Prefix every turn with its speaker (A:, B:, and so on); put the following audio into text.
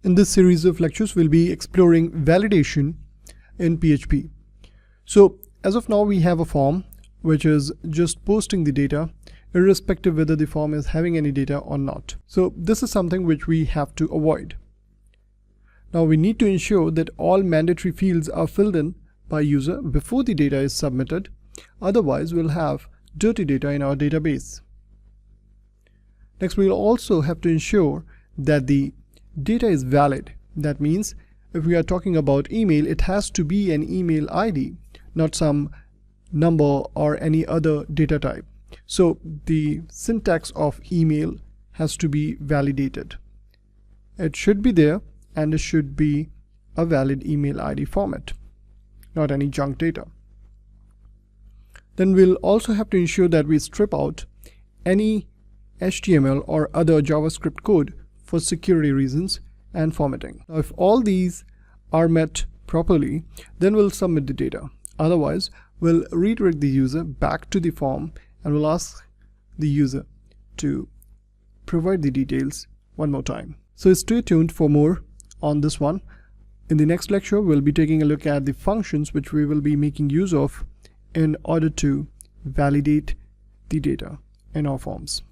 A: In this series of lectures, we'll be exploring validation in PHP. So as of now, we have a form which is just posting the data irrespective whether the form is having any data or not. So this is something which we have to avoid. Now we need to ensure that all mandatory fields are filled in by user before the data is submitted. Otherwise, we'll have dirty data in our database. Next, we'll also have to ensure that the data is valid. That means if we are talking about email, it has to be an email ID, not some number or any other data type. So the syntax of email has to be validated. It should be there and it should be a valid email ID format, not any junk data. Then we'll also have to ensure that we strip out any HTML or other JavaScript code for security reasons and formatting. Now, if all these are met properly, then we'll submit the data. Otherwise, we'll redirect the user back to the form and we'll ask the user to provide the details one more time. So stay tuned for more on this one. In the next lecture, we'll be taking a look at the functions which we will be making use of in order to validate the data in our forms.